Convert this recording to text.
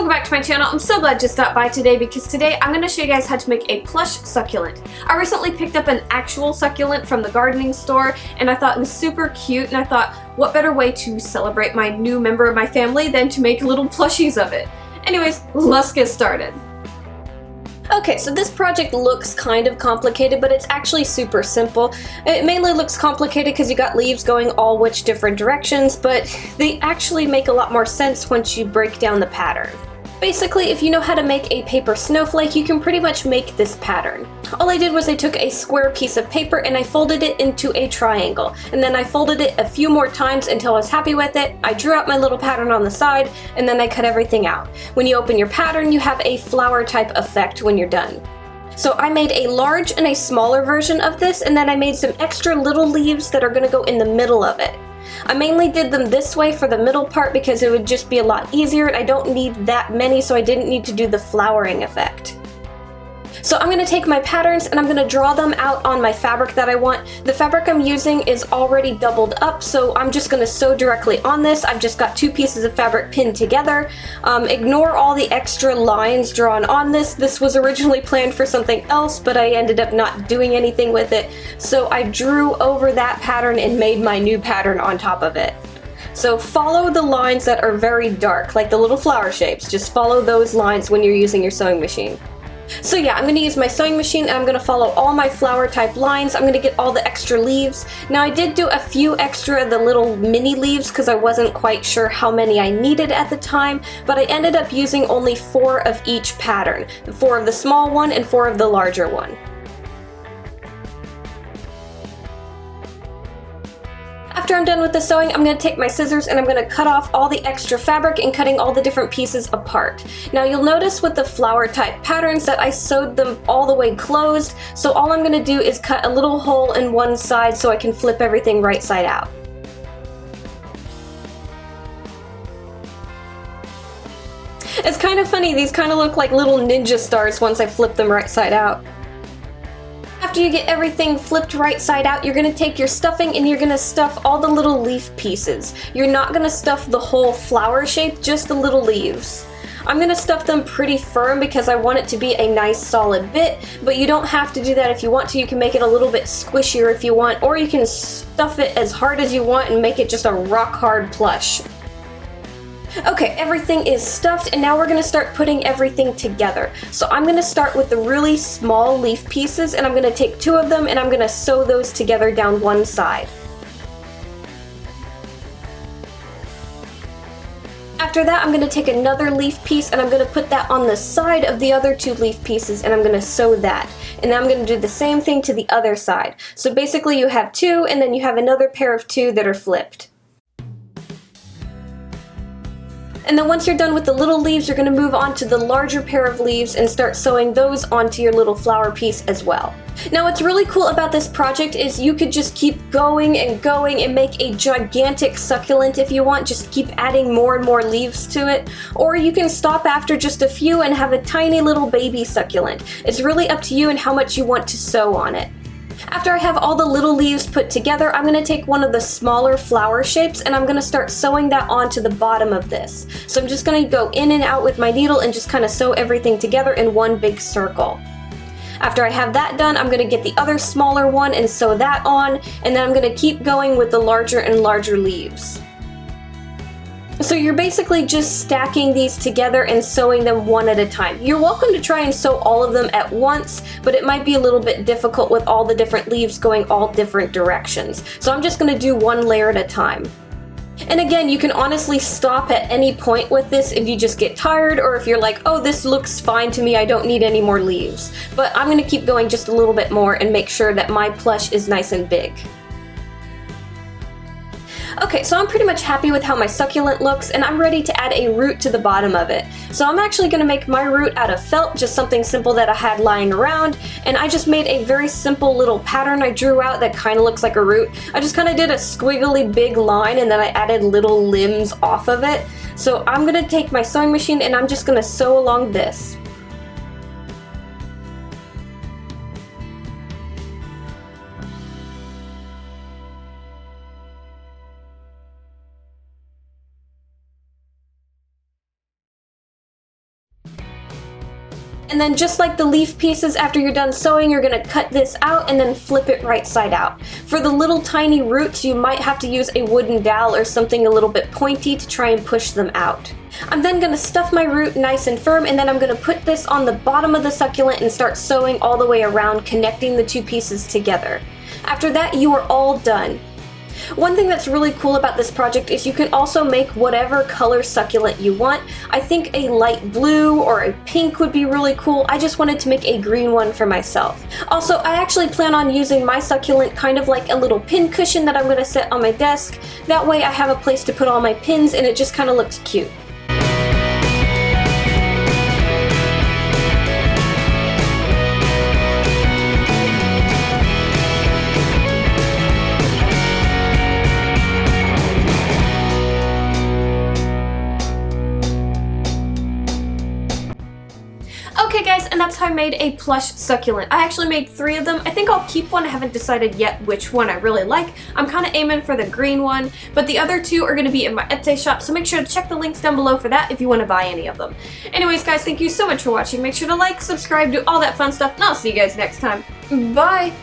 welcome back to my channel. I'm so glad you stopped by today because today I'm going to show you guys how to make a plush succulent. I recently picked up an actual succulent from the gardening store and I thought it was super cute, and I thought what better way to celebrate my new member of my family than to make little plushies of it. Anyways, let's get started. Okay, so this project looks kind of complicated, but it's actually super simple. It mainly looks complicated because you got leaves going all which different directions, but they actually make a lot more sense once you break down the pattern. Basically, if you know how to make a paper snowflake, you can pretty much make this pattern. All I did was I took a square piece of paper and I folded it into a triangle, and then I folded it a few more times until I was happy with it. I drew out my little pattern on the side, and then I cut everything out. When you open your pattern, you have a flower type effect when you're done. So I made a large and a smaller version of this, and then I made some extra little leaves that are going to go in the middle of it. I mainly did them this way for the middle part because it would just be a lot easier, and I don't need that many, so I didn't need to do the flowering effect. So I'm going to take my patterns and I'm going to draw them out on my fabric that I want. The fabric I'm using is already doubled up, so I'm just going to sew directly on this. I've just got two pieces of fabric pinned together. Ignore all the extra lines drawn on this. This was originally planned for something else, but I ended up not doing anything with it. So I drew over that pattern and made my new pattern on top of it. So follow the lines that are very dark, like the little flower shapes. Just follow those lines when you're using your sewing machine. So yeah, I'm going to use my sewing machine and I'm going to follow all my flower type lines. I'm going to get all the extra leaves. Now I did do a few extra of the little mini leaves because I wasn't quite sure how many I needed at the time, but I ended up using only 4 of each pattern. 4 of the small one and 4 of the larger one. After I'm done with the sewing, I'm going to take my scissors and I'm going to cut off all the extra fabric and cutting all the different pieces apart. Now you'll notice with the flower type patterns that I sewed them all the way closed, so all I'm going to do is cut a little hole in one side so I can flip everything right side out. It's kind of funny, these kind of look like little ninja stars once I flip them right side out. After you get everything flipped right side out, you're going to take your stuffing and you're going to stuff all the little leaf pieces. You're not going to stuff the whole flower shape, just the little leaves. I'm going to stuff them pretty firm because I want it to be a nice solid bit, but you don't have to do that if you want to. You can make it a little bit squishier if you want, or you can stuff it as hard as you want and make it just a rock hard plush. Okay, everything is stuffed and now we're going to start putting everything together. So I'm going to start with the really small leaf pieces and I'm going to take 2 of them and I'm going to sew those together down one side. After that, I'm going to take another leaf piece and I'm going to put that on the side of the other 2 leaf pieces and I'm going to sew that. And then I'm going to do the same thing to the other side. So basically you have 2 and then you have another pair of 2 that are flipped. And then once you're done with the little leaves, you're going to move on to the larger pair of leaves and start sewing those onto your little flower piece as well. Now what's really cool about this project is you could just keep going and make a gigantic succulent if you want, just keep adding more and more leaves to it. Or you can stop after just a few and have a tiny little baby succulent. It's really up to you and how much you want to sew on it. After I have all the little leaves put together, I'm going to take one of the smaller flower shapes and I'm going to start sewing that onto the bottom of this. So I'm just going to go in and out with my needle and just kind of sew everything together in one big circle. After I have that done, I'm going to get the other smaller one and sew that on, and then I'm going to keep going with the larger and larger leaves. So you're basically just stacking these together and sewing them one at a time. You're welcome to try and sew all of them at once, but it might be a little bit difficult with all the different leaves going all different directions. So I'm just going to do one layer at a time. And again, you can honestly stop at any point with this if you just get tired, or if you're like, oh, this looks fine to me, I don't need any more leaves. But I'm going to keep going just a little bit more and make sure that my plush is nice and big. Okay, so I'm pretty much happy with how my succulent looks, and I'm ready to add a root to the bottom of it. So I'm actually going to make my root out of felt, just something simple that I had lying around, and I just made a very simple little pattern I drew out that kind of looks like a root. I just kind of did a squiggly big line and then I added little limbs off of it. So I'm going to take my sewing machine and I'm just going to sew along this. And then just like the leaf pieces, after you're done sewing, you're gonna cut this out and then flip it right side out. For the little tiny roots, you might have to use a wooden dowel or something a little bit pointy to try and push them out. I'm then gonna stuff my root nice and firm, and then I'm gonna put this on the bottom of the succulent and start sewing all the way around, connecting the two pieces together. After that, you are all done. One thing that's really cool about this project is you can also make whatever color succulent you want. I think a light blue or a pink would be really cool. I just wanted to make a green one for myself. Also, I actually plan on using my succulent kind of like a little pin cushion that I'm going to set on my desk. That way I have a place to put all my pins and it just kind of looks cute. Okay guys, and that's how I made a plush succulent. I actually made 3 of them. I think I'll keep one. I haven't decided yet which one I really like. I'm kind of aiming for the green one, but the other 2 are going to be in my Etsy shop, so make sure to check the links down below for that if you want to buy any of them. Anyways guys, thank you so much for watching. Make sure to like, subscribe, do all that fun stuff, and I'll see you guys next time. Bye!